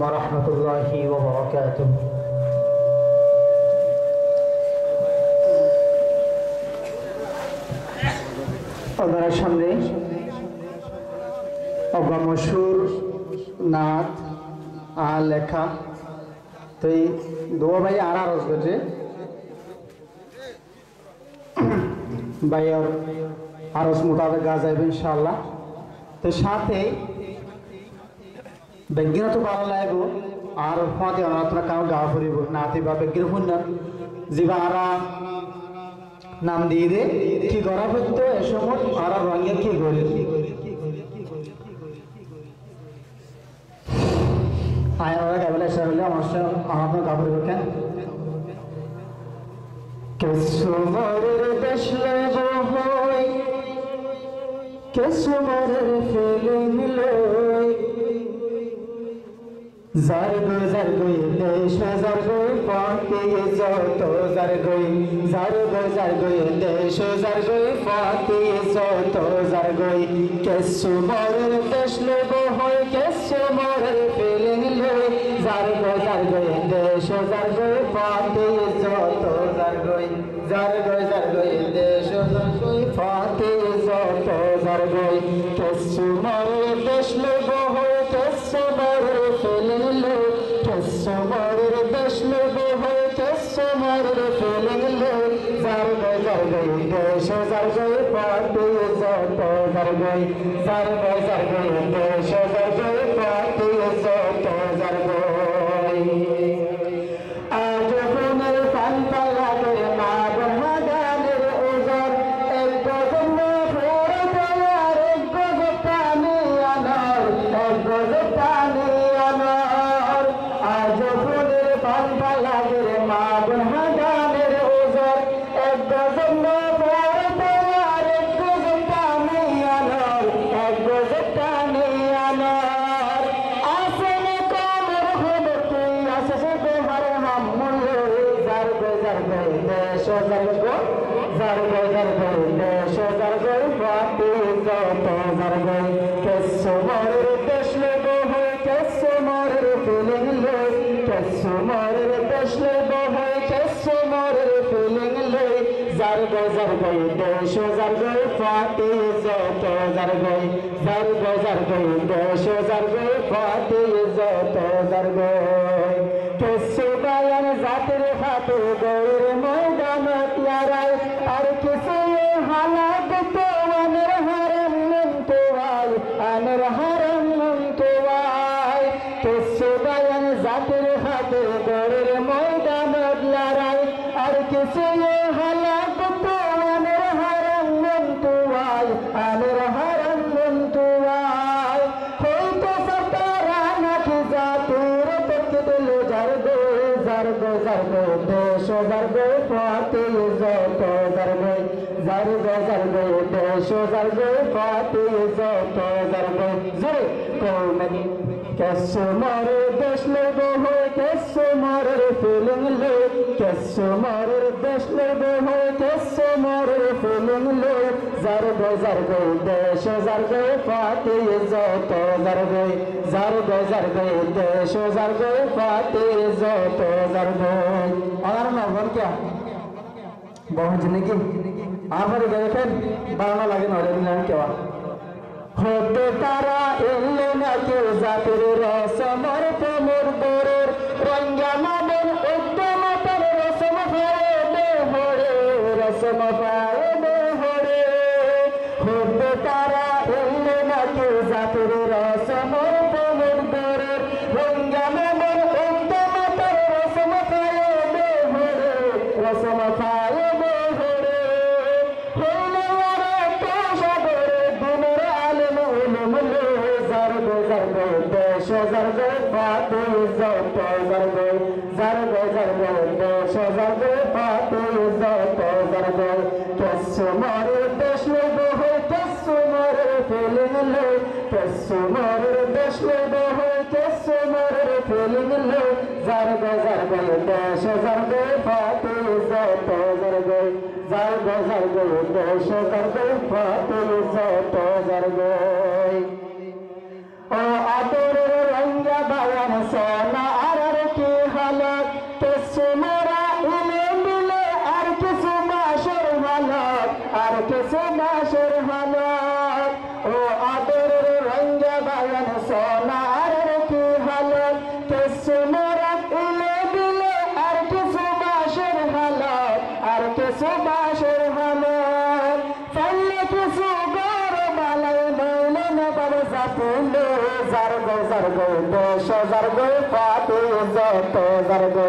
ওয়া রাহমাতুল্লাহি ওয়া বারাকাতুহু। আপনাদের সামনে অগমসুর নাথ লেখা তো এই দোয়া ভাই আর আরজ করছে ভাইয়ের আরজ মোতাবেক গা যাইবে ইনশাআল্লাহ। তো সাথে বেগিনা তো ভালো লাগবো আর ফাঁতে অনাথরা কাউ গা ফুরিব নাতে বা বেগির ফুন্নান জিবা আরা নাম দিয়ে দে কি করা হতো এ সময় আর রঙের কি গড়ে আয় ওরা কেবল এসে হলে আমার সাথে আমার গা ফুরিব কেন কেসমরের দেশ লইব হই কেসমরের ফিলিং লই জারগো জারগো দেশ জারগো ফাতে যত জারগো জারগো জারগো দেশ জারগো ফাতে যত জারগো কেসমরের দেশ লইব হই কেসমরের ফিলিং লই জারগো জারগো দেশ জারগো ফাতে যত জারগো জারগো জারগো দেশ জারগো ফাতে যত জারগো কেসমরের দেশ লইব হই কেসমরের ফিলিং লই কেসমরের দেশ লইব হই কেসমরের ফিলিং লই জারগো জারগো দেশ জারগো ফাতে যত জারগো জারগো জারগো দেশ জারগো ফাতে যত জারগো আজ ফুলের পান্তা লাগে না বহাগানের ওজন এক গজব ফেরতে আর এক গজব টানে আনার এক গজব টানে আনার আজ ফুলের পান্তা লাগে না বহাগানের ওজন এক গজব ফেরতে আর এক গজব টানে আনার এক গজব টানে আনার আসলে কামর হবে তুই আসে তোমার হামলে জারগো জারগো দেশ জারগো জারগো জারগো দেশ জারগো ফাতে যত জারগো কেসমরের দেশ লইব হই কেসমরের ফিলিং লই কেসমরের দেশ লইব হই কেসমরের ফিলিং লই জারগো জারগো দেশ জারগো ফাতে যত জারগো জারগো জারগো দেশ জারগো ফাতে যত জারগো কেসুবায়ান জাতির হাতে গৌরের ময়দান তিয়ারাই আর কিছু হালাত তো আনের হারাম মন্তোয়াই আনের হারাম মন্তোয়াই কেসুবায়ান জাতির হাতে গৌরের ময়দান তিয়ারাই আর কিছু হালাত তো আনের হারাম মন্তোয়াই আনের হারাম মন্তোয়াই হইতো সতারা নাকি জাতির তকদিল জারগো জারগো জারগো দেশ জারগো ফাতে যত জারগো জারগো জারগো দেশ জারগো ফাতে যত জারগো জোরে কৌমেন কেসমরের দেশ লইব হই কেসমরের ফিলিং লই কেসমরের দেশ লইব হই কেসমরের ফিলিং লই জারগো জারগো দেশ জারগো ফাতে যত জারগো জারগো জারগো দেশ জারগো ফাতে যত জারগো আর নগর কে বহু জিনিকি আমার দেখেন বাংলা লাগে না রে কেওয়া হতে তারা এলে নাকি জাতির রসমর প্রেমর বরের রঙ্গা মামন উদ্যমতার রসম ফায়দে হরে রসম ফায়দে হরে হতে তারা এলে নাকি জাতির রসমর প্রেমর বরের রঙ্গা মামন উদ্যমতার রসম ফায়দে হরে রসম ফায়দে হরে হইলে আর তো সাগরে দিনের আলো জারগো জারগো দেশ জারগো ফাতে যত জারগো জারগো জারগো দেশ জারগো ফাতে যত জারগো কেসমরের দেশ লইব হই কেসমরের ফিলিং লই কেসমরের দেশ লইব হই কেসমরের ফিলিং লই জারগো জারগো দেশ জারগো ফাতে যত জারগো জারগো জারগো দেশ জারগো ফাতে যত জারগো ও আদরের রঙ্গা বায়ান সোনা আর কি হালত কিছু মোরা উলে মিলে আর কিছু বাসর হালত আর কিছু বাসর হালত ও আদরের রঙ্গা বায়ান সোনা আর কি হালত কিছু মোরা উলে মিলে আর কিছু বাসর হালত আর কিছু বাসর হালত পাইলে কিছু বড় বালাই বইলে না বাবা জাপুলে জারগো জারগো দেশ জারগো ফাতে যত জারগো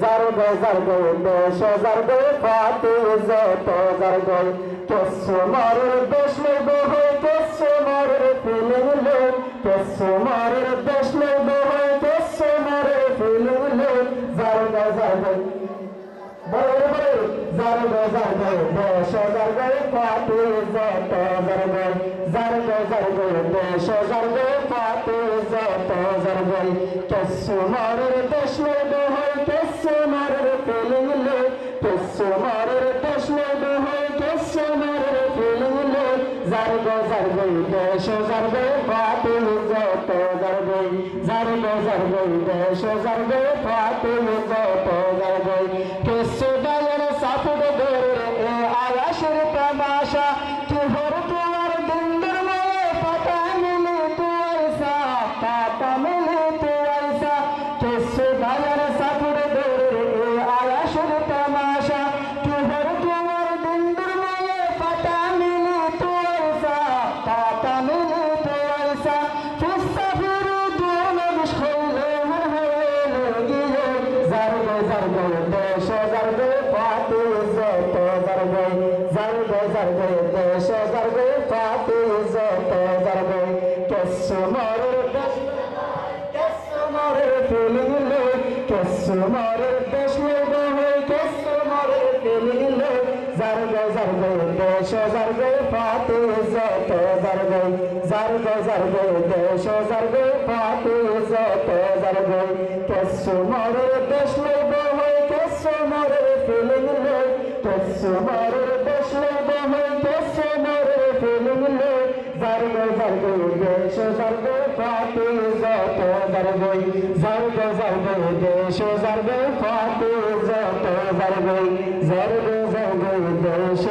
জারগো জারগো দেশ জারগো ফাতে যত জারগো কেসু মারের দেশ লইবো হয় কেসু মারের ফিলিং লোক কেসু মারের দেশ লইবো হয় কেসু মারের ফিলিং লোক জারগো জারগো জারগো জারগো দেশ জারগো ফাতে যত জারগো জারগো জারগো দেশ জারগো ফাতে যত জারগো কেসু মারের দেশ লইবো হয় কেসু মারের ফিলিং লোক কেসু মারের দেশ লইবো হয় কেসু মারের ফিলিং লোক জারগো জারগো দেশ জারগো ফাতে যত জারগো জারগো জারগো দেশ জারগো ফাতে যত জারগো কেসু ডায়ের সাপুড দৌড়ে এ আয়াসের তামাশা কি হর তোমার দিনদের মায়ে পাতা মিলে তু আইসা পাতা মিলে তু আইসা কেসু ডায়ের সাপুড দৌড়ে এ আয়াসের তামাশা কি হর তোমার দিনদের মায়ে পাতা মিলে তু আইসা পাতা মিলে তু আইসা কিস্তা ফিরু দুন বিশলে হর হয়ে গিয়ে জারগো জারগো দেশ জারগো ফাতে যত জারগো জারগো জারগো দেশ জারগো ফাতে যত জারগো কেসু মারের দেশ কেসু মারের ফিলিং লোক কেসু মারের দেশ লইবো হয় কেসু মারের ফিলিং লোক জারগো জারগো দেশ জারগো ফাতে যত জারগো জারগো জারগো দেশ জারগো ফাতে যত জারগো কেসু মারের দেশ লইবো হয় কেসু মারের ফিলিং লোক কেসু মারের দেশ লইবো হয় কেসু মারের ফিলিং লোক জারগো জারগো দেশ জারগো ফাতে যত জারগো জারগো জারগো দেশ জারগো ফাতে যত জারগো জারগো জারগো দেশ